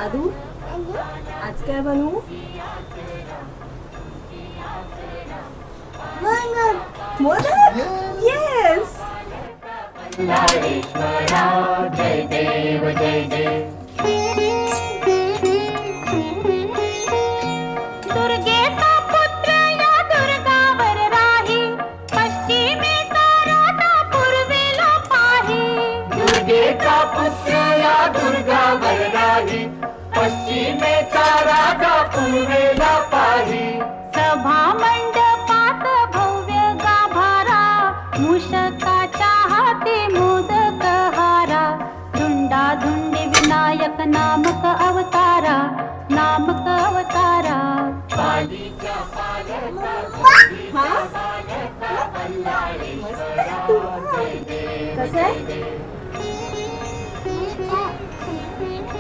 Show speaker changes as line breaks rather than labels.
आदू आज काय बनवू? मोदक. येस.
जय देव जय देव.
दुर्गेचा पुत्र या दुर्गावर राही, पश्चिमेचा राजा पूर्वेला पाही.
दुर्गेचा पुत्र या दुर्गावर राही, पश्चिमेचा राजा पूर्वेला पाही.
सभा मंडपात भव्य गाभारा, मूषकाच्या हाती मोदक हारा. धुंडाधुंडी विनायक नामक अवतारा, नामक अवतारा.
पालीच्या पालका
हा?
पालका
मस्त आहे तू. कसं आहे?